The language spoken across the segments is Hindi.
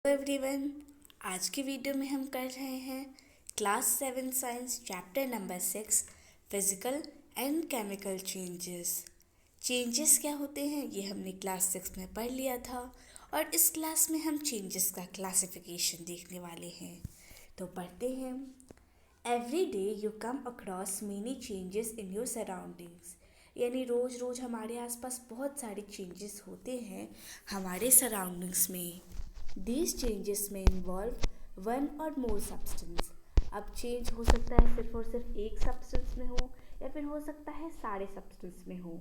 एवरीवन, आज की वीडियो में हम कर रहे हैं class 7 science chapter number 6 physical and chemical changes क्या होते हैं ये हमने क्लास 6 में पढ़ लिया था। और इस क्लास में हम चेंजेस का क्लासिफिकेशन देखने वाले हैं। तो पढ़ते हैं। Every day you come across many changes in your surroundings. यानी रोज़ रोज़ हमारे आसपास बहुत सारे चेंजेस होते हैं हमारे सराउंडिंग्स में। These changes may involve one or more substance। अब चेंज हो सकता है सिर्फ और सिर्फ एक सब्सटेंस में हो या फिर हो सकता है सारे सब्सटेंस में हो।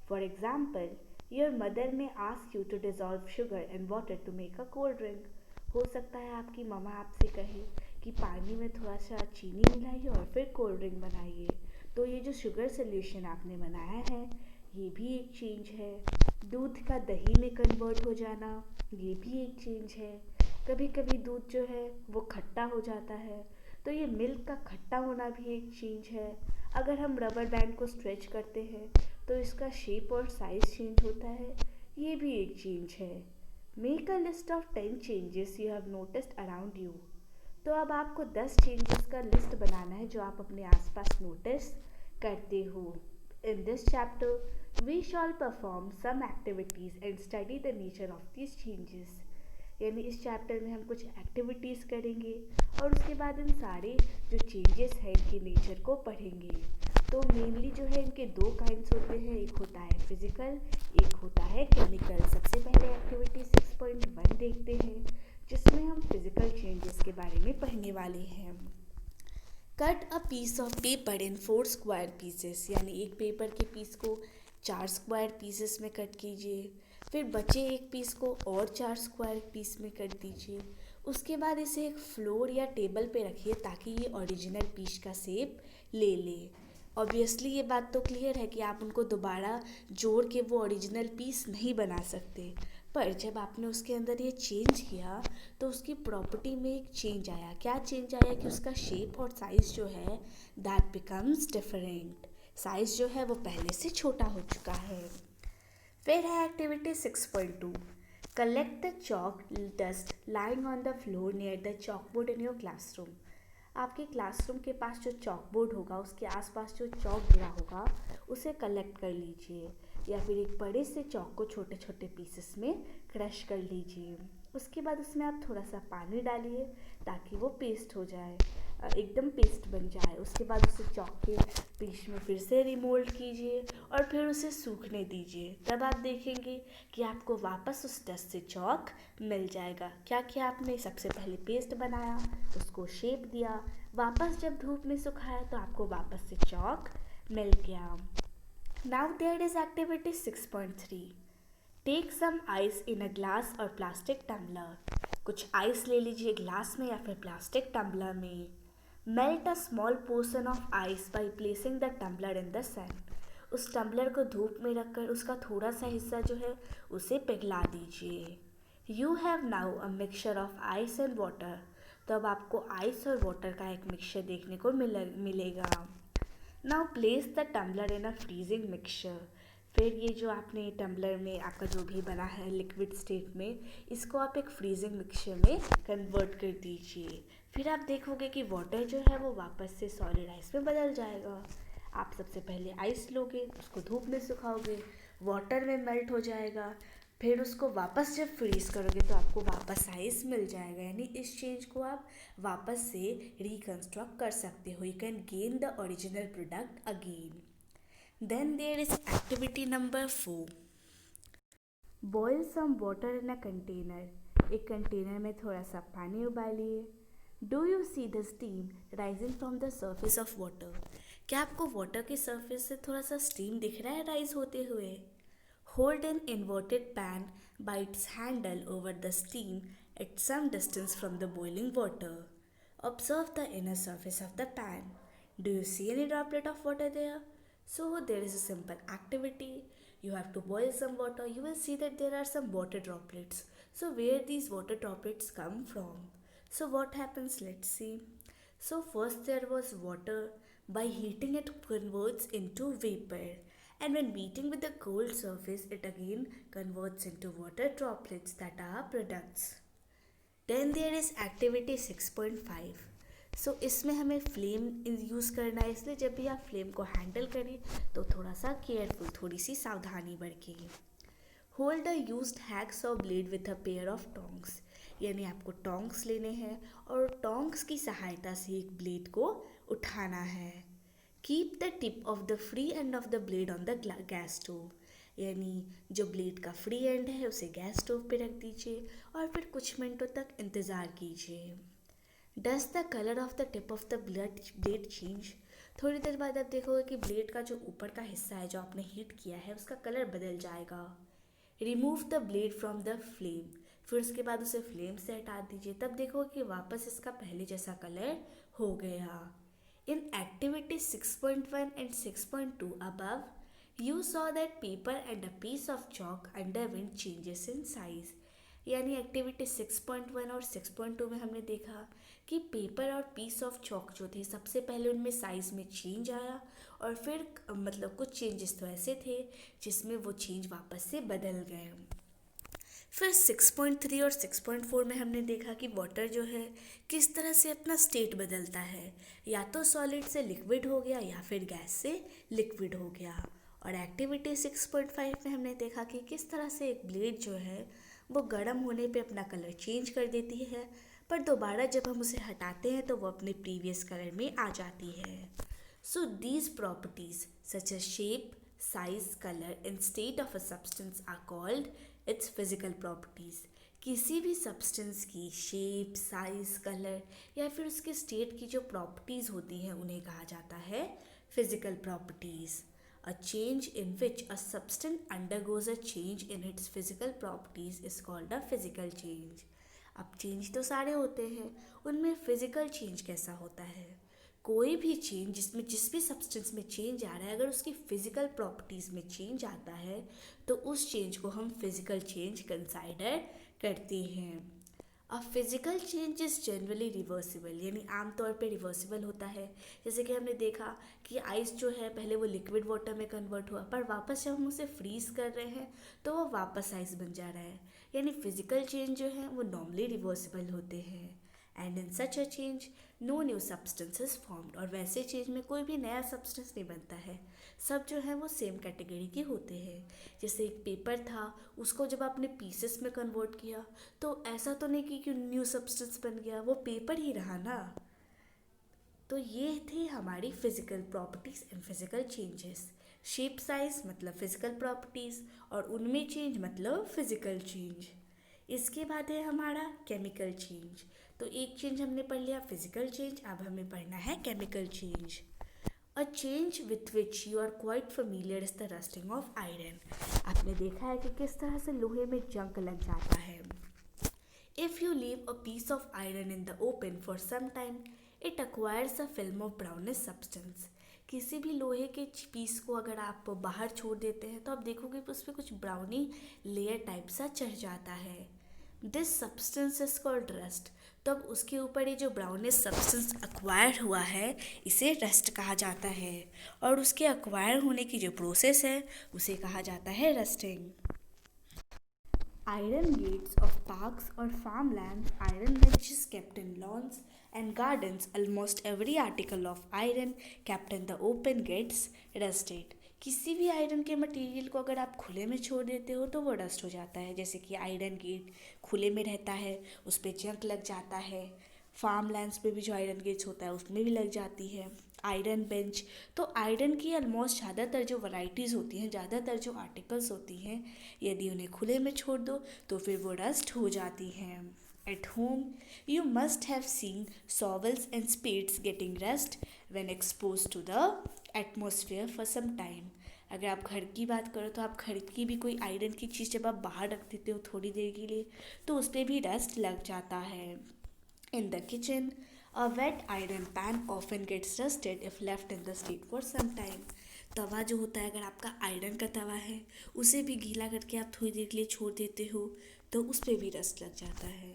For example, your mother may ask you to dissolve sugar and water to make a cold drink. हो सकता है आपकी मम्मा आपसे कहे कि पानी में थोड़ा सा चीनी मिलाइए और फिर कोल्ड ड्रिंक बनाइए। तो ये जो शुगर सोल्यूशन आपने बनाया है ये भी एक चेंज है। दूध का दही में कन्वर्ट हो जाना ये भी एक चेंज है। कभी कभी दूध जो है वो खट्टा हो जाता है, तो ये मिल्क का खट्टा होना भी एक चेंज है। अगर हम रबर बैंड को स्ट्रेच करते हैं तो इसका शेप और साइज चेंज होता है, ये भी एक चेंज है। Make a list of 10 changes you have noticed around you. तो अब आपको 10 चेंजेस का लिस्ट बनाना है जो आप अपने आसपास नोटिस करते हो। In this chapter, we shall perform some activities and study the nature of these changes। यानी इस चैप्टर में हम कुछ एक्टिविटीज़ करेंगे और उसके बाद इन सारे जो चेंजेस हैं इनके नेचर को पढ़ेंगे। तो मेनली जो है इनके दो काइंड्स होते हैं, एक होता है फिजिकल, एक होता है केमिकल। सबसे पहले एक्टिविटी 6.1 देखते हैं जिसमें हम फिजिकल चेंजेस के बारे में पढ़ने वाले हैं। Cut a piece of paper in 4 square pieces. यानी एक पेपर के पीस को 4 स्क्वायर पीसेस में कट कीजिए, फिर बचे एक पीस को और 4 स्क्वायर पीस में कट दीजिए। उसके बाद इसे एक फ्लोर या टेबल पे रखिए ताकि ये ओरिजिनल पीस का शेप ले ले। ऑब्वियसली ये बात तो क्लियर है कि आप उनको दोबारा जोड़ के वो ओरिजिनल पीस नहीं बना सकते, पर जब आपने उसके अंदर ये चेंज किया तो उसकी प्रॉपर्टी में एक चेंज आया। क्या चेंज आया कि उसका शेप और साइज़ जो है दैट बिकम्स डिफरेंट। साइज़ जो है वो पहले से छोटा हो चुका है। फिर है activity 6.2। Collect the chalk dust lying on the floor near the chalkboard in your classroom. आपके क्लासरूम के पास जो चॉकबोर्ड होगा उसके आसपास जो चॉक गिरा होगा उसे कलेक्ट कर लीजिए, या फिर एक बड़े से चॉक को छोटे छोटे पीसेस में क्रश कर लीजिए। उसके बाद उसमें आप थोड़ा सा पानी डालिए ताकि वो पेस्ट हो जाए, एकदम पेस्ट बन जाए। उसके बाद उसे चॉक के पीस में फिर से रिमोल्ड कीजिए और फिर उसे सूखने दीजिए। तब आप देखेंगे कि आपको वापस उस डस्ट से चॉक मिल जाएगा। क्या किया आपने? सबसे पहले पेस्ट बनाया, उसको शेप दिया, वापस जब धूप में सुखाया तो आपको वापस से चॉक मिल गया। Now there is activity 6.3। Take some ice in a glass or plastic tumbler. कुछ आइस ले लीजिए ग्लास में या फिर प्लास्टिक टम्बलर में। Melt a small portion of ice by placing the tumbler in the sun. उस टम्बलर को धूप में रखकर उसका थोड़ा सा हिस्सा जो है उसे पिघला दीजिए। You have now a mixture of ice and water. तो अब आपको आइस और वाटर का एक मिक्सचर देखने को मिलेगा। Now place the tumbler in a freezing mixture. फिर ये जो आपने टम्बलर में आपका जो भी बना है लिक्विड स्टेट में, इसको आप एक फ्रीजिंग मिक्सचर में कन्वर्ट कर दीजिए। फिर आप देखोगे कि वाटर जो है वो वापस से सॉलिड आइस में बदल जाएगा। आप सबसे पहले आइस लोगे, उसको धूप में सुखाओगे, वाटर में मेल्ट हो जाएगा, फिर उसको वापस जब फ्रीज करोगे तो आपको वापस आइस मिल जाएगा। यानी इस चेंज को आप वापस से रिकंस्ट्रक्ट कर सकते हो। You can gain the original product again. Then there is activity number 4। Boil some water in a container. एक कंटेनर में थोड़ा सा पानी उबालिए। Do you see the steam rising from the surface of water. क्या आपको वाटर के सर्फेस से थोड़ा सा स्टीम दिख रहा है राइज होते हुए? Hold an inverted pan by its handle over the steam at some distance from the boiling water. Observe the inner surface of the pan. Do you see any droplet of water there? So there is a simple activity. You have to boil some water. You will see that there are some water droplets. So where these water droplets come from? So what happens? Let's see. So first there was water. By heating it converts into vapor, and when meeting with the cold surface it again converts into water droplets that are products. Then there is activity 6.5। So इसमें हमें फ्लेम यूज़ करना है, इसलिए जब भी आप फ्लेम को हैंडल करें तो थोड़ा सा केयरफुल, थोड़ी सी सावधानी बरतें। होल्ड अ यूज्ड हैक्स और blade with a pair of tongs, यानी आपको टोंग्स लेने हैं और टोंग्स की सहायता से एक ब्लेड को उठाना है। Keep the tip of the free end of the blade on the gas stove, यानी जो ब्लेड का फ्री एंड है उसे गैस स्टोव पे रख दीजिए और फिर कुछ मिनटों तक इंतज़ार कीजिए। Does the colour of the tip of the blade change, थोड़ी देर बाद आप देखोगे कि ब्लेड का जो ऊपर का हिस्सा है जो आपने हीट किया है उसका कलर बदल जाएगा। Remove the blade from the flame, फिर उसके बाद उसे फ्लेम से हटा दीजिए, तब देखोगे कि वापस इसका पहले जैसा कलर हो गया। In activity 6.1 and 6.2 above, you saw that paper and a piece of chalk underwent changes in size, यानी एक्टिविटी 6.1 और 6.2 में हमने देखा कि पेपर और पीस ऑफ चॉक जो थे सबसे पहले उनमें साइज़ में चेंज आया और फिर मतलब कुछ चेंजेस तो ऐसे थे जिसमें वो चेंज वापस से बदल गए। फिर 6.3 और 6.4 में हमने देखा कि वाटर जो है किस तरह से अपना स्टेट बदलता है, या तो सॉलिड से लिक्विड हो गया या फिर गैस से लिक्विड हो गया। और एक्टिविटी 6.5 में हमने देखा कि किस तरह से एक ब्लेड जो है वो गर्म होने पे अपना कलर चेंज कर देती है, पर दोबारा जब हम उसे हटाते हैं तो वो अपने प्रीवियस कलर में आ जाती है। So these properties such as shape, size, color and state of a substance are called its physical properties। किसी भी सब्सटेंस की शेप, साइज, कलर या फिर उसके स्टेट की जो प्रॉपर्टीज़ होती हैं उन्हें कहा जाता है physical properties. A change in which a substance undergoes a change in its physical properties is called a physical change। अब चेंज तो सारे होते हैं, उनमें फिजिकल चेंज कैसा होता है? कोई भी चेंज जिसमें जिस भी सब्सटेंस में चेंज आ रहा है, अगर उसकी फिजिकल प्रॉपर्टीज़ में चेंज आता है तो उस चेंज को हम फिजिकल चेंज कंसाइडर करते हैं। A physical change is generally reversible, यानी आमतौर पे रिवर्सिबल होता है। जैसे कि हमने देखा कि आइस जो है पहले वो लिक्विड वाटर में कन्वर्ट हुआ, पर वापस जब हम उसे फ्रीज कर रहे हैं तो वो वापस आइस बन जा रहा है, यानी फिजिकल चेंज जो है वो नॉर्मली रिवर्सिबल होते हैं। And in such a change no new substance is formed, और वैसे चेंज में कोई भी नया सब्सटेंस नहीं बनता है, सब जो है वो सेम कैटेगरी के होते हैं। जैसे एक पेपर था, उसको जब आपने पीसेस में कन्वर्ट किया तो ऐसा तो नहीं कि न्यू सब्सटेंस बन गया, वो पेपर ही रहा ना। तो ये थी हमारी physical properties and physical changes. Shape, size मतलब फिजिकल प्रॉपर्टीज़ और उनमें चेंज मतलब फिजिकल चेंज। इसके बाद है हमारा केमिकल चेंज। तो एक चेंज हमने पढ़ लिया फिजिकल चेंज, अब हमें पढ़ना है chemical change. A change with which you are quite familiar is the rusting of iron. आपने देखा है कि किस तरह से लोहे में जंग लग जाता है। If you leave a piece of iron in the open for some time it acquires a film of brownish substance. किसी भी लोहे के पीस को अगर आप बाहर छोड़ देते हैं तो आप देखोगे कि उस पर कुछ ब्राउनी लेयर टाइप सा चढ़ जाता है। This substance is called rust. तब उसके ऊपर ये जो ब्राउनिश सब्सटेंस अक्वायर हुआ है इसे रस्ट कहा जाता है, और उसके अक्वायर होने की जो प्रोसेस है उसे कहा जाता है rusting. Iron gates of parks or farmlands, iron benches kept in lawns and gardens, almost every article of iron kept in the open gets rusted। किसी भी आयरन के मटेरियल को अगर आप खुले में छोड़ देते हो तो वो डस्ट हो जाता है। जैसे कि आयरन गेट खुले में रहता है, उस पर जंग लग जाता है। फार्म लैंड्स पे भी जो आयरन गेट्स होता है उसमें भी लग जाती है। आयरन बेंच, तो आयरन की ऑलमोस्ट ज़्यादातर जो वैरायटीज़ होती हैं, ज़्यादातर जो आर्टिकल्स होती हैं, यदि उन्हें खुले में छोड़ दो तो फिर वो रस्ट हो जाती हैं। At home you must have seen shovels and spades getting rust when expose to the atmosphere for some time. अगर आप घर की बात करो तो आप घर की भी कोई आयरन की चीज़ जब आप बाहर रख देते हो थोड़ी देर के लिए तो उस पर भी रस्ट लग जाता है। In the kitchen, a wet iron pan often gets rusted if left in the state for some time। तवा जो होता है, अगर आपका आयरन का तवा है उसे भी गीला करके आप थोड़ी देर के लिए छोड़ देते हो तो उस पर भी रस्ट लग जाता है।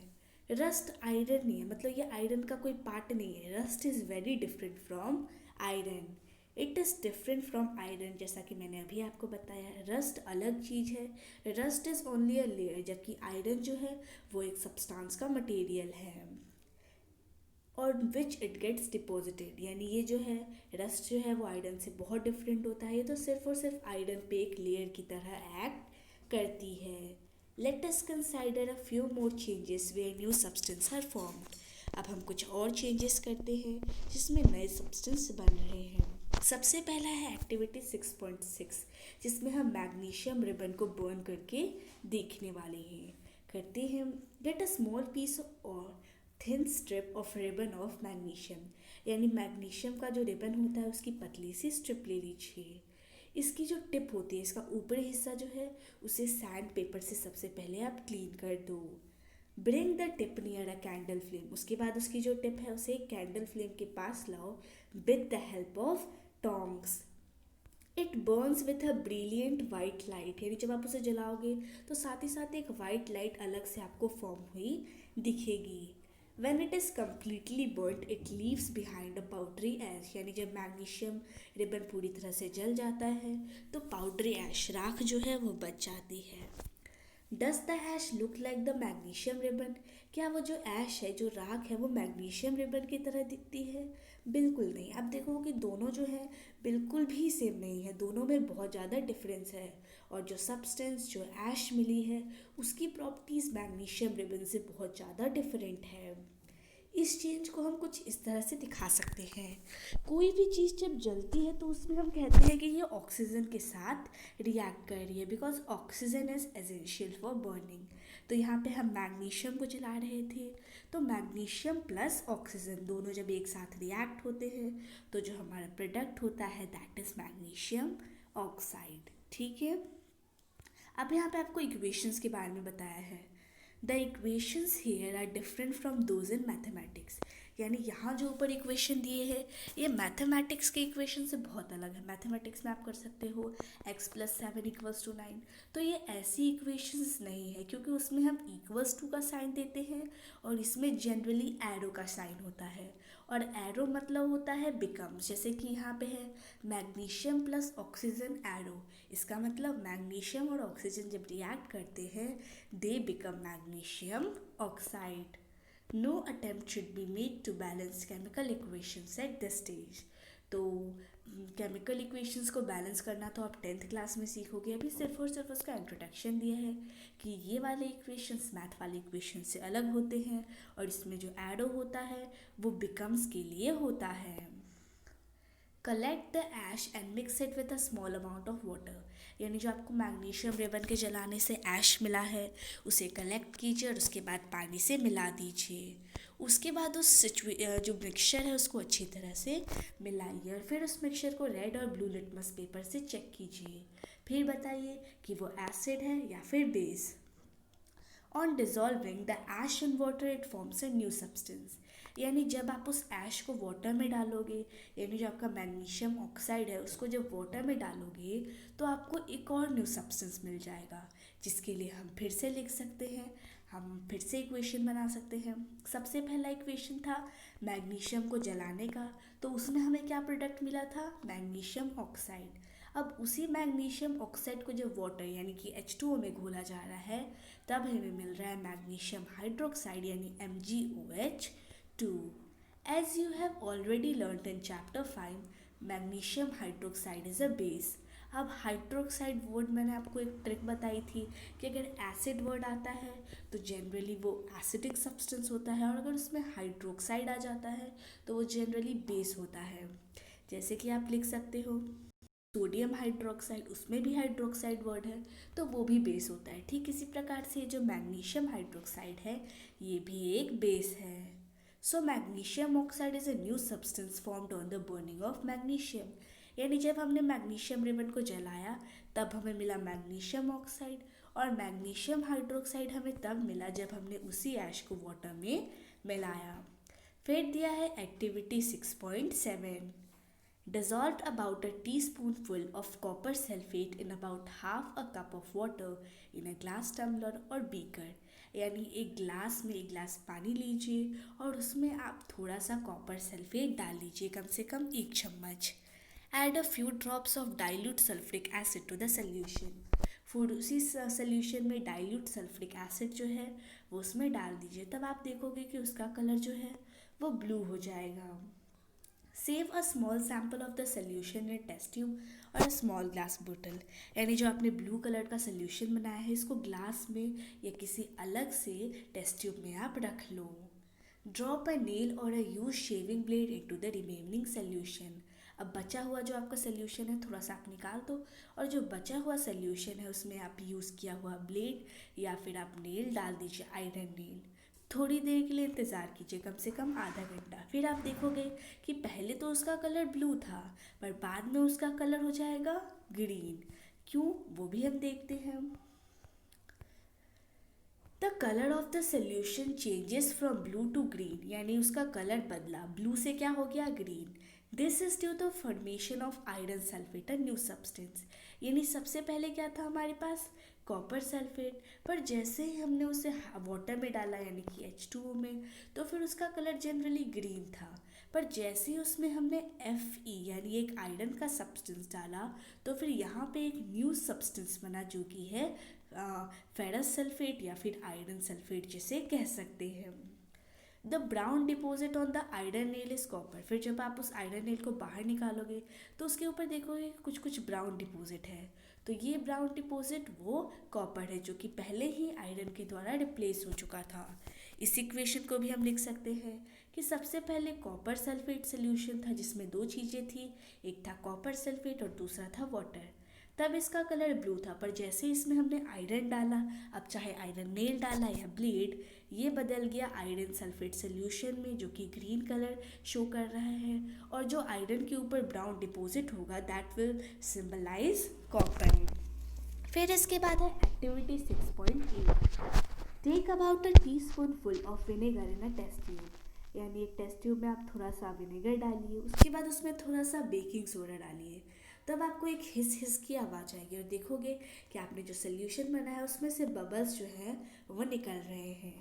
रस्ट आयरन नहीं है, मतलब ये आयरन का कोई पार्ट नहीं है। Rust is very different from iron. It is different from iron, जैसा कि मैंने अभी आपको बताया। रस्ट अलग चीज़ है, rust is only a layer, जबकि आयरन जो है वो एक सब्सटेंस का मटेरियल है और विच इट गेट्स डिपॉजिटेड। यानी ये जो है रस्ट जो है वो आयरन से बहुत डिफरेंट होता है। ये तो सिर्फ और सिर्फ आयरन पे एक लेयर की तरह एक्ट करती है। Let us consider a few more changes where new substance are formed. अब हम कुछ और चेंजेस करते हैं जिसमें नए सब्सटेंस बन रहे हैं। सबसे पहला है एक्टिविटी 6.6, जिसमें हम मैग्नीशियम रिबन को बर्न करके देखने वाले हैं। करते हैं, गेट अ स्मॉल पीस और thin strip of ribbon of magnesium. यानी मैग्नीशियम का जो रिबन होता है उसकी पतली सी स्ट्रिप ले लीजिए। इसकी जो टिप होती है, इसका ऊपरी हिस्सा जो है उसे सैंड पेपर से सबसे पहले आप क्लीन कर दो। Bring the tip near a candle flame. उसके बाद उसकी जो टिप है उसे एक कैंडल फ्लेम के पास लाओ with the help of tongs. It Burns with a brilliant white light. यानी जब आप उसे जलाओगे तो साथ ही साथ एक वाइट लाइट अलग से आपको फॉर्म हुई दिखेगी। When it is completely burned it leaves behind a powdery ash. यानी जब मैग्नीशियम रिबन पूरी तरह से जल जाता है तो पाउडरी ऐश, राख जो है वो बच जाती है। Does the ash look like the magnesium ribbon. क्या वो जो ऐश है, जो राख है, वो मैग्नीशियम रिबन की तरह दिखती है? बिल्कुल नहीं। आप देखो कि दोनों जो है बिल्कुल भी सेम नहीं है, दोनों में बहुत ज़्यादा डिफरेंस है। और जो सब्सटेंस, जो ऐश मिली है, उसकी प्रॉपर्टीज़ मैग्नीशियम रिबन से बहुत ज़्यादा डिफरेंट है। इस चेंज को हम कुछ इस तरह से दिखा सकते हैं। कोई भी चीज़ जब जलती है तो उसमें हम कहते हैं कि ये ऑक्सीजन के साथ रिएक्ट कर रही है, because oxygen is essential for burning. तो यहाँ पे हम मैग्नीशियम को जला रहे थे, तो मैग्नीशियम प्लस ऑक्सीजन दोनों जब एक साथ रिएक्ट होते हैं तो जो हमारा प्रोडक्ट होता है दैट इज़ मैग्नीशियम ऑक्साइड। ठीक है, अब यहाँ पे आपको इक्वेशंस के बारे में बताया है। The equations here are different from those in mathematics. यानी यहाँ जो ऊपर इक्वेशन दिए हैं ये मैथमेटिक्स के इक्वेशन से बहुत अलग है। मैथमेटिक्स में आप कर सकते हो x+7=9, तो ये ऐसी इक्वेशंस नहीं है क्योंकि उसमें हम =2 का साइन देते हैं और इसमें जनरली एरो का साइन होता है। और एरो मतलब होता है बिकम्स, जैसे कि यहाँ पे है मैग्नीशियम प्लस ऑक्सीजन एरो। इसका मतलब मैग्नीशियम और ऑक्सीजन जब रिएक्ट करते हैं they become magnesium oxide. No attempt should be made to balance chemical equations at this stage. तो केमिकल इक्वेशंस को बैलेंस करना तो आप 10th क्लास में सीखोगे। अभी सिर्फ और सिर्फ उसका इंट्रोडक्शन दिया है कि ये वाले इक्वेशंस मैथ वाले इक्वेशन से अलग होते हैं और इसमें जो एडो होता है वो बिकम्स के लिए होता है। Collect the ash and mix it with a small amount of water. यानी जो आपको मैग्नीशियम रिबन के जलाने से ऐश मिला है उसे कलेक्ट कीजिए और उसके बाद पानी से मिला दीजिए। उसके बाद उस जो मिक्सचर है उसको अच्छी तरह से मिलाइए और फिर उस मिक्सचर को रेड और ब्लू लिटमस पेपर से चेक कीजिए। फिर बताइए कि वो एसिड है या फिर base. On dissolving the ash in water it forms a new substance. यानी जब आप उस ऐश को वाटर में डालोगे, यानी जो आपका मैग्नीशियम ऑक्साइड है उसको जब वाटर में डालोगे तो आपको एक और न्यू सब्सटेंस मिल जाएगा, जिसके लिए हम फिर से लिख सकते हैं, हम फिर से इक्वेशन बना सकते हैं। सबसे पहला इक्वेशन था मैग्नीशियम को जलाने का, तो उसमें हमें क्या प्रोडक्ट मिला था, मैग्नीशियम ऑक्साइड। अब उसी मैग्नीशियम ऑक्साइड को जब वाटर यानी कि H2O में घोला जा रहा है तब हमें मिल रहा है मैग्नीशियम हाइड्रोक्साइड यानी MgOH2। As you have already learn in chapter 5, magnesium hydroxide is a base. अब हाइड्रोक्साइड वर्ड मैंने आपको एक ट्रिक बताई थी कि अगर एसिड वर्ड आता है तो जनरली वो एसिडिक सब्सटेंस होता है और अगर उसमें हाइड्रोक्साइड आ जाता है तो वो जनरली बेस होता है। जैसे कि आप लिख सकते हो सोडियम हाइड्रोक्साइड, उसमें भी हाइड्रोक्साइड वर्ड है तो वो भी बेस होता है। ठीक इसी प्रकार से जो मैग्नीशियम हाइड्रोक्साइड है ये भी एक बेस है। So magnesium oxide is a new substance formed on the burning of magnesium. यानी जब हमने मैग्नीशियम रिबन को जलाया तब हमें मिला मैग्नीशियम ऑक्साइड और मैग्नीशियम हाइड्रोक्साइड हमें तब मिला जब हमने उसी ऐश को वाटर में मिलाया। फिर दिया है activity 6.7, dissolved about a teaspoonful of copper sulfate in about half a cup of water in a glass tumbler or beaker। यानी एक गिलास में एक गिलास पानी लीजिए और उसमें आप थोड़ा सा कॉपर सल्फेट डाल लीजिए, कम से कम 1 चम्मच। Add a few drops of dilute sulfuric acid to the solution. फिर उसी सोल्यूशन में डाइल्यूट सल्फ्रिक एसिड जो है वो उसमें डाल दीजिए। तब आप देखोगे कि उसका कलर जो है वो ब्लू हो जाएगा। Save a small sample of the solution in test tube और अ स्मॉल ग्लास बोतल। यानी जो आपने ब्लू कलर का सोल्यूशन बनाया है इसको ग्लास में या किसी अलग से टेस्ट ट्यूब में आप रख लो। ड्रॉप अ नेल और a used shaving blade into the remaining solution. अब बचा हुआ जो आपका सोल्यूशन है थोड़ा सा आप निकाल दो और जो बचा हुआ सोल्यूशन है उसमें आप यूज़ किया हुआ ब्लेड या फिर आप नेल डाल दीजिए, आयरन नेल। थोड़ी देर के लिए इंतज़ार कीजिए, कम से कम आधा घंटा। फिर आप देखोगे कि पहले तो उसका कलर ब्लू था पर बाद में उसका कलर हो जाएगा ग्रीन। क्यों, वो भी हम देखते हैं। The colour of the solution changes from blue to green, यानी उसका कलर बदला, ब्लू से क्या हो गया green. This is due the formation of iron sulphate, a new substance. यानी सबसे पहले क्या था हमारे पास कॉपर सल्फेट, पर जैसे ही हमने उसे वाटर में डाला यानी कि H2O में, तो फिर उसका कलर जनरली ग्रीन था। पर जैसे ही उसमें हमने Fe यानी एक आयरन का सब्सटेंस डाला तो फिर यहाँ पे एक न्यू सब्सटेंस बना जो कि है फेरस सल्फेट या फिर आयरन सल्फेट जिसे कह सकते हैं। The brown deposit on the iron nail is copper. फिर जब आप उस आयरन नेल को बाहर निकालोगे तो उसके ऊपर देखोगे कुछ कुछ ब्राउन डिपोजिट है, तो ये ब्राउन डिपोजिट वो कॉपर है जो कि पहले ही आयरन के द्वारा रिप्लेस हो चुका था। इस इक्वेशन को भी हम लिख सकते हैं कि सबसे पहले कॉपर सल्फेट सोल्यूशन था जिसमें दो चीज़ें थी, एक था कॉपर सल्फेट और दूसरा था वाटर। तब इसका कलर ब्लू था, पर जैसे इसमें हमने आयरन डाला, अब चाहे आयरन नेल डाला या ब्लेड, ये बदल गया आयरन सल्फेट सोल्यूशन में जो कि ग्रीन कलर शो कर रहा है। और जो आयरन के ऊपर ब्राउन डिपॉजिट होगा दैट विल सिंबलाइज कॉपर। फिर इसके बाद है activity 6.8। Take about a teaspoon full of vinegar in a test tube. यानी एक टेस्ट ट्यूब में आप थोड़ा सा विनेगर डालिए, उसके बाद उसमें थोड़ा सा बेकिंग सोडा डालिए। तब आपको एक हिस हिस की आवाज़ आएगी और देखोगे कि आपने जो सोल्यूशन बनाया उसमें से बबल्स जो हैं वो निकल रहे हैं।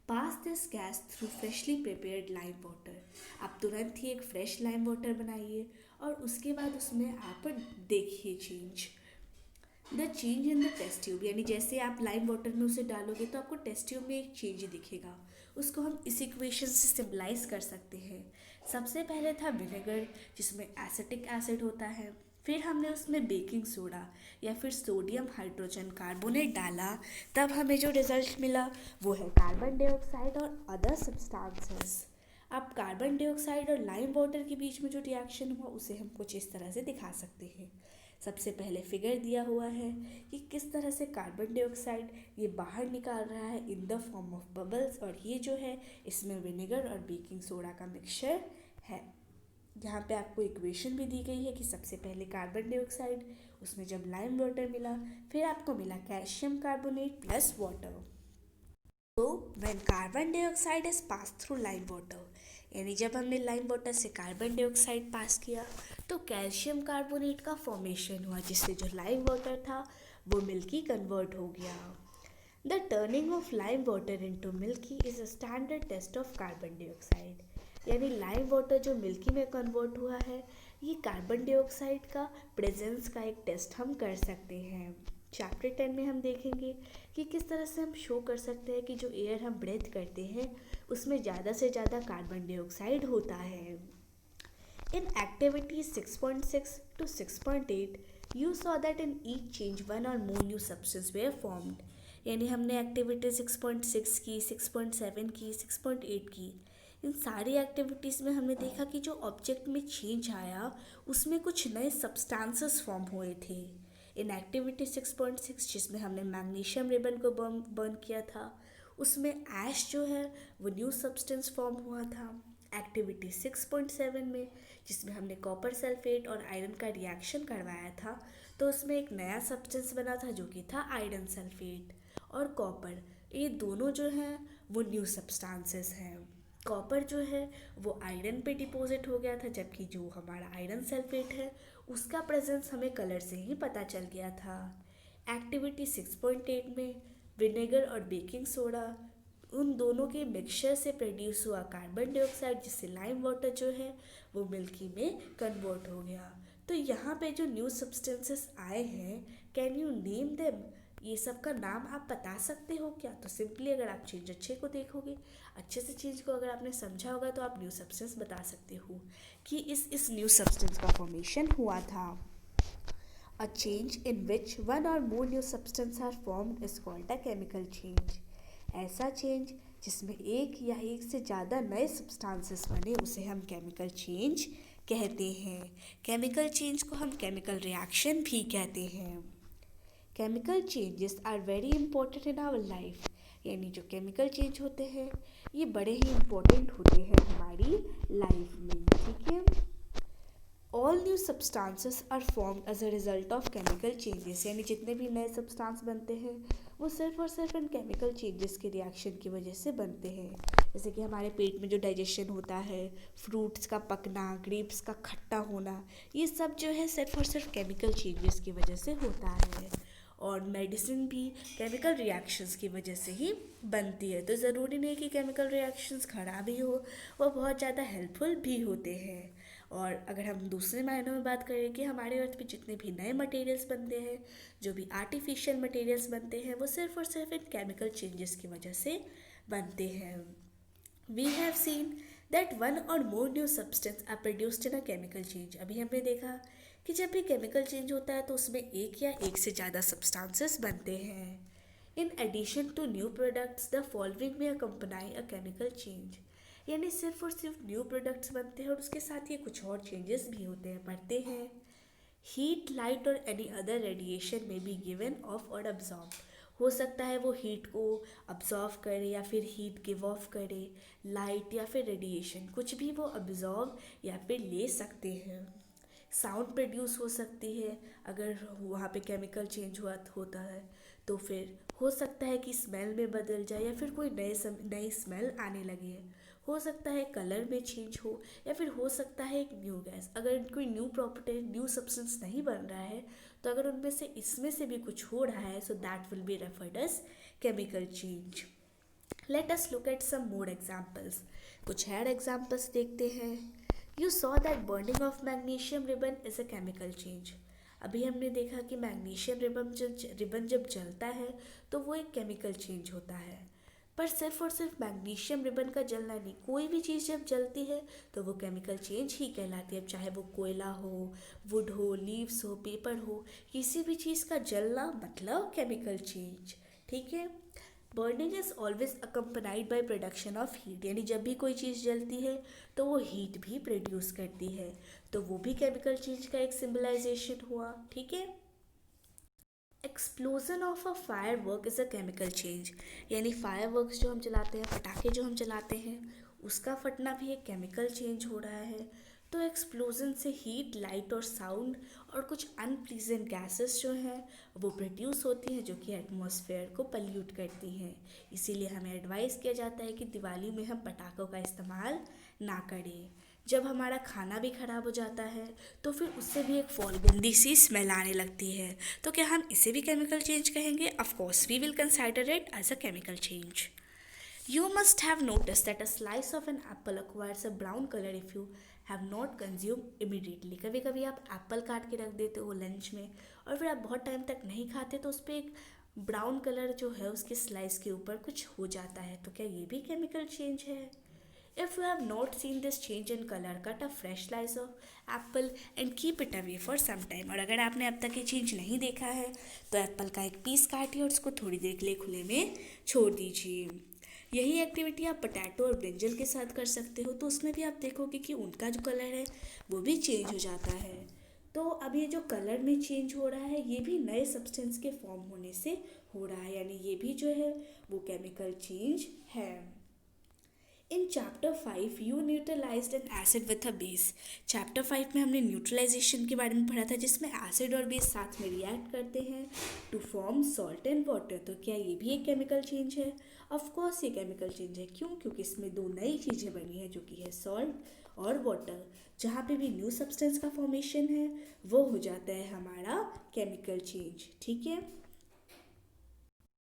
Pass this gas through freshly prepared lime water. आप तुरंत ही एक फ्रेश लाइम वाटर बनाइए और उसके बाद उसमें आप देखिए change. The change in the test tube, यानी जैसे आप लाइम वाटर में उसे डालोगे तो आपको टेस्ट ट्यूब में एक चेंज दिखेगा। उसको हम इस इक्वेशन से सिम्बलाइज कर सकते हैं। सबसे पहले था विनेगर जिसमें एसिटिक एसिड होता है, फिर हमने उसमें बेकिंग सोडा या फिर सोडियम हाइड्रोजन कार्बोनेट डाला, तब हमें जो रिजल्ट मिला वो है कार्बन डाइऑक्साइड और अदर सब्सटेंसेस। अब कार्बन डाइऑक्साइड और लाइम वाटर के बीच में जो रिएक्शन हुआ उसे हम कुछ इस तरह से दिखा सकते हैं। सबसे पहले फिगर दिया हुआ है कि किस तरह से कार्बन डाइऑक्साइड ये बाहर निकाल रहा है in the form of bubbles, और ये जो है इसमें विनेगर और बेकिंग सोडा का मिक्सचर है। यहाँ पे आपको इक्वेशन भी दी गई है कि सबसे पहले कार्बन डाइऑक्साइड, उसमें जब लाइम वाटर मिला, फिर आपको मिला कैल्शियम कार्बोनेट प्लस वाटर। तो when carbon dioxide is pass through lime water, यानी जब हमने लाइम वाटर से कार्बन डाइऑक्साइड पास किया तो कैल्शियम कार्बोनेट का फॉर्मेशन हुआ जिससे जो लाइम वाटर था वो मिल्की कन्वर्ट हो गया। The turning of lime water into milky is a standard test of carbon dioxide. यानी लाइम वाटर जो मिल्की में कन्वर्ट हुआ है ये कार्बन डाइऑक्साइड का प्रेजेंस का एक टेस्ट हम कर सकते हैं। चैप्टर 10 में हम देखेंगे कि किस तरह से हम शो कर सकते हैं कि जो एयर हम ब्रेथ करते हैं उसमें ज़्यादा से ज़्यादा कार्बन डाइऑक्साइड होता है। In activity 6.6 to 6.8, you saw that in each change one or more new substances were formed. यानी हमने एक्टिविटी 6.6 की, 6.7 की, 6.8 की। इन सारी एक्टिविटीज़ में हमने देखा कि जो ऑब्जेक्ट में चेंज आया उसमें कुछ नए सब्सटेंसेस फॉर्म हुए थे। इन एक्टिविटी 6.6 जिसमें हमने मैग्नीशियम रिबन को बर्न किया था उसमें ऐश जो है वो न्यू सब्सटेंस फॉर्म हुआ था। एक्टिविटी 6.7 में जिसमें हमने कॉपर सल्फेट और आयरन का रिएक्शन करवाया था तो उसमें एक नया सब्सटेंस बना था जो कि था आयरन सल्फेट। और कॉपर, ये दोनों जो हैं वो न्यू सब्सटेंसेस हैं। कॉपर जो है वो आयरन पे डिपॉजिट हो गया था जबकि जो हमारा आयरन सल्फेट है उसका प्रेजेंस हमें कलर से ही पता चल गया था। एक्टिविटी 6.8 में विनेगर और बेकिंग सोडा उन दोनों के मिक्सचर से प्रोड्यूस हुआ कार्बन डाइऑक्साइड जिससे लाइम वाटर जो है वो मिल्की में कन्वर्ट हो गया। तो यहाँ पे जो न्यू सब्सटेंसेस आए हैं, कैन यू नेम देम? ये सब का नाम आप बता सकते हो क्या? तो सिंपली अगर आप चेंज अच्छे को देखोगे, अच्छे से चीज़ को अगर आपने समझा होगा, तो आप न्यू सब्सटेंस बता सकते हो कि इस न्यू सब्सटेंस का फॉर्मेशन हुआ था। A change in which one or more new substances are formed is called a chemical change. ऐसा चेंज जिसमें एक या एक से ज़्यादा नए सब्सटेंसेस बने, उसे हम केमिकल चेंज कहते हैं। केमिकल चेंज को हम केमिकल रिएक्शन भी कहते हैं। Chemical changes are very important in our life, यानी जो केमिकल चेंज होते हैं ये बड़े ही इम्पोर्टेंट होते हैं हमारी लाइफ में, ठीक है। All new substances are form as a result of chemical changes, यानी जितने भी नए सब्सटेंस बनते हैं वो सिर्फ और सिर्फ इन केमिकल चेंजेस के रिएक्शन की वजह से बनते हैं। जैसे कि हमारे पेट में जो डाइजेशन होता है, फ्रूट्स का पकना, ग्रेप्स का खट्टा होना, ये सब जो है सिर्फ और सिर्फ केमिकल चेंजेस की वजह से होता है। और मेडिसिन भी केमिकल रिएक्शंस की वजह से ही बनती है। तो ज़रूरी नहीं कि केमिकल रिएक्शंस ख़राब ही हो, वो बहुत ज़्यादा हेल्पफुल भी होते हैं। और अगर हम दूसरे मायनों में बात करें कि हमारे अर्थ पे जितने भी नए मटेरियल्स बनते हैं, जो भी आर्टिफिशियल मटेरियल्स बनते हैं, वो सिर्फ और सिर्फ इन केमिकल चेंजेस की वजह से बनते हैं। We have seen that one or more new substance are produced in a chemical change. अभी हमने देखा कि जब भी केमिकल चेंज होता है तो उसमें एक या एक से ज़्यादा सब्सटेंसेस बनते हैं। In addition to new products the following में अकम्पनाई अ केमिकल चेंज, यानी सिर्फ और सिर्फ न्यू प्रोडक्ट्स बनते हैं और उसके साथ ये कुछ और चेंजेस भी होते हैं, पढ़ते हैं। हीट, लाइट और एनी अदर रेडिएशन में बी गिवन ऑफ और अब्जॉर्ब। हो सकता है वो हीट को अब्जॉर्व करे या फिर हीट गिव ऑफ करे, लाइट या फिर रेडिएशन, कुछ भी वो अब्जॉर्ब या फिर ले सकते हैं। साउंड प्रोड्यूस हो सकती है अगर वहाँ पे केमिकल चेंज होता है, तो फिर हो सकता है कि स्मेल में बदल जाए या फिर कोई नई स्मेल आने लगे। हो सकता है कलर में चेंज हो, या फिर हो सकता है एक न्यू गैस। अगर कोई न्यू प्रॉपर्टी, न्यू सब्सटेंस नहीं बन रहा है, तो अगर उनमें से इसमें से भी कुछ हो रहा है, so that will be referred as chemical change. Let us look at some more examples. कुछ और एग्जाम्पल्स देखते हैं। You saw that burning of magnesium ribbon is a chemical change. अभी हमने देखा कि मैग्नीशियम रिबन जब जलता है तो वो एक केमिकल चेंज होता है। पर सिर्फ और सिर्फ मैग्नीशियम रिबन का जलना नहीं, कोई भी चीज़ जब जलती है तो वो केमिकल चेंज ही कहलाती है। चाहे वो कोयला हो, वुड हो, लीव्स हो, पेपर हो, किसी भी चीज़ का जलना मतलब केमिकल चेंज, ठीक है। Burning is always accompanied by production of heat, यानी जब भी कोई चीज़ जलती है तो वो हीट भी प्रोड्यूस करती है, तो वो भी केमिकल चेंज का एक सिंबलाइजेशन हुआ, ठीक है। Explosion of a fire work is a chemical change, यानी फायर वर्क्स जो हम जलाते हैं, पटाखे जो हम जलाते हैं, उसका फटना भी एक केमिकल चेंज हो रहा है। तो एक्सप्लोजन से हीट, लाइट और साउंड और कुछ अनप्लीजेंट गैसेस जो हैं वो प्रोड्यूस होती हैं, जो कि एटमॉस्फेयर को पल्यूट करती हैं। इसीलिए हमें एडवाइस किया जाता है कि दिवाली में हम पटाखों का इस्तेमाल ना करें। जब हमारा खाना भी ख़राब हो जाता है तो फिर उससे भी एक गंदी सी स्मेल आने लगती है, तो क्या हम इसे भी केमिकल चेंज कहेंगे? Of course we will consider it as a chemical change. You must have noticed that a slice of an apple acquires a brown color if you have not consumed immediately. कभी कभी आप एप्पल काट के रख देते हो लंच में और फिर आप बहुत टाइम तक नहीं खाते, तो उस पर एक ब्राउन कलर जो है उसके स्लाइस के ऊपर कुछ हो जाता है, तो क्या ये भी केमिकल चेंज है? If you have not seen this change in color, cut a fresh slice of apple and keep it away for some time. और अगर आपने अब तक ये चेंज नहीं देखा है तो एप्पल का एक पीस काटिए और उसको थोड़ी देर के लिए खुले में छोड़ दीजिए। यही एक्टिविटी आप पोटैटो और ब्रिंजल के साथ कर सकते हो, तो उसमें भी आप देखोगे कि उनका जो कलर है वो भी चेंज हो जाता है। तो अब ये जो कलर में चेंज हो रहा है ये भी नए सब्सटेंस के फॉर्म होने से हो रहा है, यानी ये भी जो है वो केमिकल चेंज है। इन chapter 5 you neutralised N acid with a base. Chapter 5 में हमने न्यूट्रलाइजेशन के बारे में पढ़ा था, जिसमें एसिड और बेस साथ में रिएक्ट करते हैं to form salt and water. तो क्या ये भी एक केमिकल चेंज है? ऑफ कोर्स ये केमिकल चेंज है। क्यों? क्योंकि इसमें दो नई चीज़ें बनी हैं, जो कि है सॉल्ट और वाटर। जहाँ पे भी न्यू सब्सटेंस का फॉर्मेशन है वो हो जाता है हमारा केमिकल चेंज, ठीक है।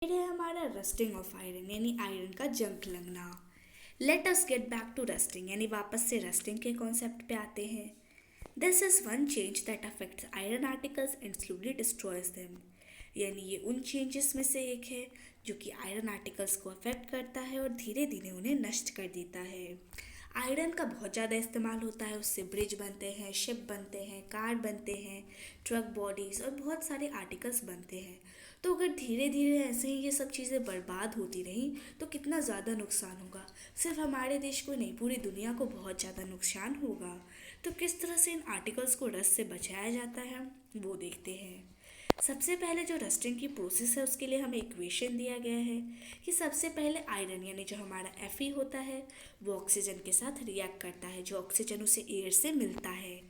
फिर है हमारा रस्टिंग ऑफ आयरन, यानी आयरन का जंग लगना। Let us get back to rusting, यानी वापस से रस्टिंग के कॉन्सेप्ट पे आते हैं। This is one change that affects iron articles and slowly destroys them. यानी ये उन चेंजेस में से एक है जो कि आयरन आर्टिकल्स को अफेक्ट करता है और धीरे धीरे उन्हें नष्ट कर देता है। आयरन का बहुत ज़्यादा इस्तेमाल होता है, उससे ब्रिज बनते हैं, शिप बनते हैं, कार बनते हैं, ट्रक बॉडीज़ और बहुत सारे आर्टिकल्स बनते हैं। तो अगर धीरे धीरे ऐसे ही ये सब चीज़ें बर्बाद होती रहीं तो कितना ज़्यादा नुकसान होगा। सिर्फ हमारे देश को नहीं, पूरी दुनिया को बहुत ज़्यादा नुकसान होगा। तो किस तरह से इन आर्टिकल्स को रस्ट से बचाया जाता है वो देखते हैं। सबसे पहले जो रस्टिंग की प्रोसेस है उसके लिए हमें इक्वेशन दिया गया है कि सबसे पहले आयरन यानी जो हमारा Fe होता है वो ऑक्सीजन के साथ रिएक्ट करता है, जो ऑक्सीजन उसे एयर से मिलता है।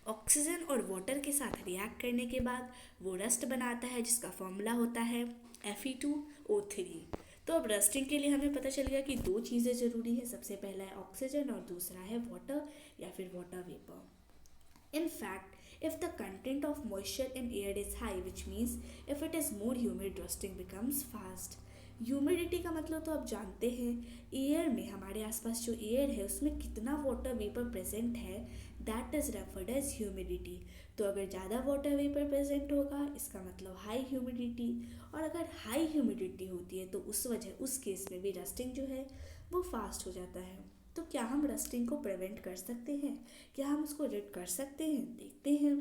ऑक्सीजन और वाटर के साथ रिएक्ट करने के बाद वो रस्ट बनाता है जिसका फॉर्मूला होता है Fe2O3। तो अब रस्टिंग के लिए हमें पता चल गया कि दो चीज़ें ज़रूरी है, सबसे पहला है ऑक्सीजन और दूसरा है वाटर या फिर water vapour. In fact, if the content of moisture in air is high, which means if it is more humid, rusting becomes fast. Humidity का मतलब तो आप जानते हैं, एयर में हमारे आसपास जो एयर है उसमें कितना वाटर वेपर प्रेजेंट है, that is referred as humidity. तो अगर ज़्यादा वाटर वेपर प्रेजेंट होगा इसका मतलब हाई ह्यूमिडिटी, और अगर हाई ह्यूमिडिटी होती है तो उस केस में भी रस्टिंग जो है वो फास्ट हो जाता है। तो क्या हम रस्टिंग को प्रिवेंट कर सकते हैं? क्या हम उसको रिड कर सकते हैं? देखते हैं।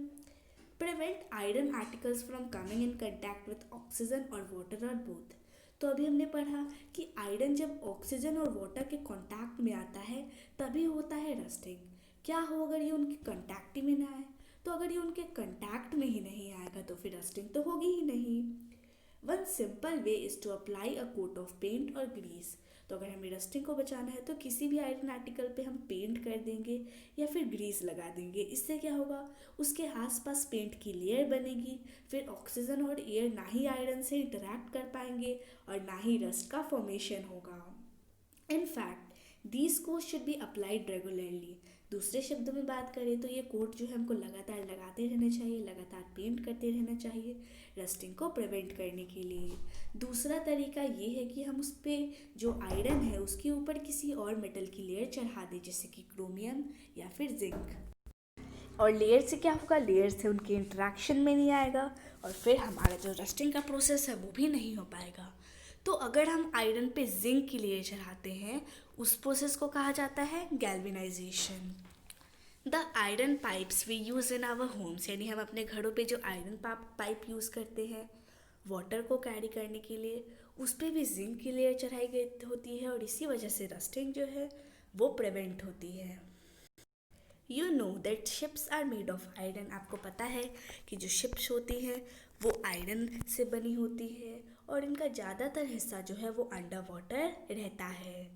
Prevent iron articles from coming in contact with oxygen और वाटर और बोथ। तो अभी हमने पढ़ा कि आयरन जब ऑक्सीजन और वाटर के कांटेक्ट में आता है तभी होता है रस्टिंग। क्या हो अगर ये उनके कांटेक्ट में ना आए? तो अगर ये उनके कांटेक्ट में ही नहीं आएगा तो फिर रस्टिंग तो होगी ही नहीं। One simple way is to apply a coat of paint और ग्रीस। तो अगर हमें रस्टिंग को बचाना है तो किसी भी आयरन आर्टिकल पे हम पेंट कर देंगे या फिर ग्रीस लगा देंगे। इससे क्या होगा, उसके आसपास पेंट की लेयर बनेगी, फिर ऑक्सीजन और एयर ना ही आयरन से इंटरैक्ट कर पाएंगे और ना ही रस्ट का फॉर्मेशन होगा। In fact these coat should be applied regularly. दूसरे शब्दों में बात करें तो ये कोट जो है हमको लगातार लगाते रहना चाहिए, लगातार पेंट करते रहना चाहिए रस्टिंग को प्रिवेंट करने के लिए। दूसरा तरीका ये है कि हम उस पर जो आयरन है उसके ऊपर किसी और मेटल की लेयर चढ़ा दें, जैसे कि क्रोमियम या फिर जिंक। और लेयर से क्या होगा, लेयर से उनके इंटरेक्शन में नहीं आएगा और फिर हमारा जो रस्टिंग का प्रोसेस है वो भी नहीं हो पाएगा। तो अगर हम आयरन पे जिंक की लेयर चढ़ाते हैं उस प्रोसेस को कहा जाता है galvanization. The iron pipes we use in our homes, यानी हम अपने घरों पे जो आयरन पाइप यूज़ करते हैं वाटर को कैरी करने के लिए, उस पर भी जिंक की लेयर चढ़ाई गई होती है और इसी वजह से रस्टिंग जो है वो प्रिवेंट होती है। You know that ships are made of iron. आपको पता है कि जो शिप्स होती हैं वो आयरन से बनी होती है और इनका ज़्यादातर हिस्सा जो है वो अंडर वाटर रहता है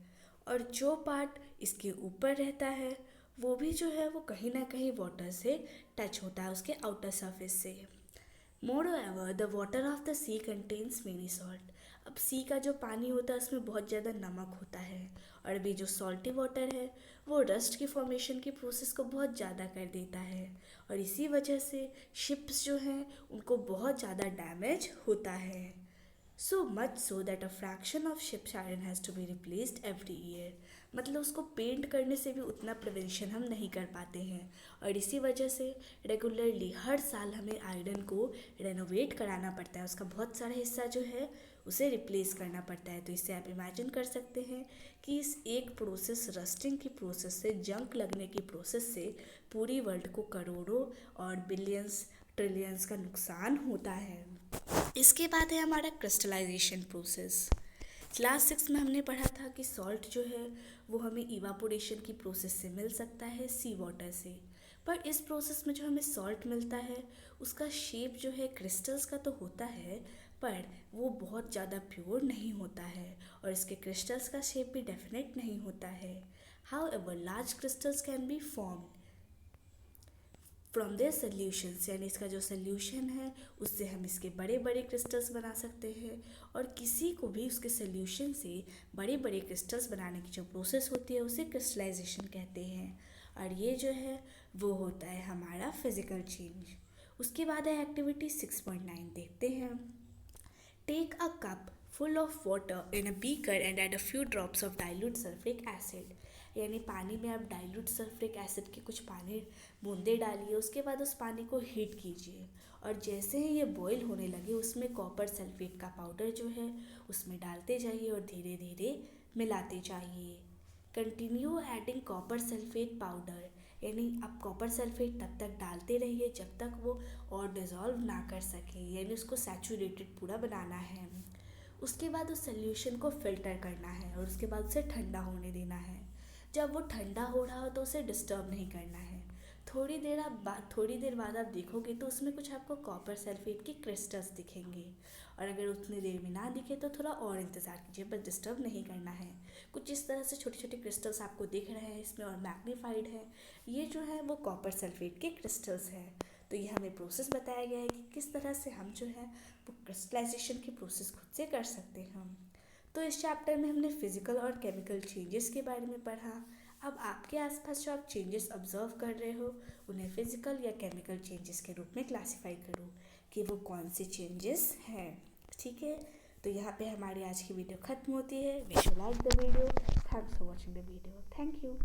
और जो पार्ट इसके ऊपर रहता है वो भी जो है वो कहीं ना कहीं वाटर से टच होता है, उसके आउटर सरफेस से। Moreover the water of the sea contains many salt. अब सी का जो पानी होता है उसमें बहुत ज़्यादा नमक होता है और अभी जो सॉल्टी वाटर है वो रस्ट की फॉर्मेशन की प्रोसेस को बहुत ज़्यादा कर देता है और इसी वजह से शिप्स जो हैं उनको बहुत ज़्यादा डैमेज होता है। So much so that a fraction of ships iron has to be replaced every year. मतलब उसको पेंट करने से भी उतना प्रिवेंशन हम नहीं कर पाते हैं और इसी वजह से रेगुलरली हर साल हमें आयरन को रेनोवेट कराना पड़ता है, उसका बहुत सारा हिस्सा जो है उसे रिप्लेस करना पड़ता है। तो इससे आप इमेजिन कर सकते हैं कि इस एक प्रोसेस रस्टिंग की प्रोसेस से, जंक लगने की प्रोसेस से पूरी वर्ल्ड को करोड़ों और बिलियंस ट्रिलियंस का नुकसान होता है। इसके बाद है हमारा क्रिस्टलाइजेशन प्रोसेस। क्लास 6 में हमने पढ़ा था कि सॉल्ट जो है वो हमें इवापोरेशन की प्रोसेस से मिल सकता है, सी वाटर से। पर इस प्रोसेस में जो हमें सॉल्ट मिलता है उसका शेप जो है क्रिस्टल्स का तो होता है पर वो बहुत ज़्यादा प्योर नहीं होता है और इसके क्रिस्टल्स का शेप भी डेफिनेट नहीं होता है। However large crystals can be formed from their solutions, यानी इसका जो सल्यूशन है उससे हम इसके बड़े बड़े क्रिस्टल्स बना सकते हैं और किसी को भी उसके सल्यूशन से बड़े बड़े क्रिस्टल्स बनाने की जो प्रोसेस होती है उसे क्रिस्टलाइजेशन कहते हैं और ये जो है वो होता है हमारा फिजिकल चेंज। उसके बाद है एक्टिविटी 6.9, देखते हैं। Take a cup full of water in a beaker and add a few drops of dilute sulfuric acid। यानी पानी में आप डाइल्यूट सल्फ्यूरिक एसिड के कुछ पानी बूंदे डालिए, उसके बाद उस पानी को हीट कीजिए और जैसे ही ये बॉईल होने लगे उसमें कॉपर सल्फेट का पाउडर जो है उसमें डालते जाइए और धीरे धीरे मिलाते जाइए। Continue adding copper sulphate powder, यानी आप कॉपर सल्फेट तब तक डालते रहिए जब तक वो और डिज़ोल्व ना कर सके, यानी उसको सैचुरेटेड पूरा बनाना है। उसके बाद उस सॉल्यूशन को फ़िल्टर करना है और उसके बाद उसे ठंडा होने देना है। जब वो ठंडा हो रहा हो तो उसे डिस्टर्ब नहीं करना है। थोड़ी देर बाद आप देखोगे तो उसमें कुछ आपको कॉपर सल्फेट के क्रिस्टल्स दिखेंगे और अगर उतनी देर में ना दिखे तो थोड़ा और इंतज़ार कीजिए, बस डिस्टर्ब नहीं करना है। कुछ इस तरह से छोटे छोटे क्रिस्टल्स आपको दिख रहे हैं इसमें और मैग्नीफाइड है, ये जो है वो कॉपर सल्फेट के क्रिस्टल्स हैं। तो ये हमें प्रोसेस बताया गया है कि किस तरह से हम जो है वो क्रिस्टलाइजेशन की प्रोसेस खुद से कर सकते हैं। तो इस चैप्टर में हमने फिजिकल और केमिकल चेंजेस के बारे में पढ़ा। अब आपके आसपास जो आप चेंजेस ऑब्जर्व कर रहे हो उन्हें फिजिकल या केमिकल चेंजेस के रूप में क्लासिफाई करो कि वो कौन से चेंजेस हैं। ठीक है, तो यहाँ पे हमारी आज की वीडियो ख़त्म होती है। Wish you like the video, thanks for watching the video, thank you.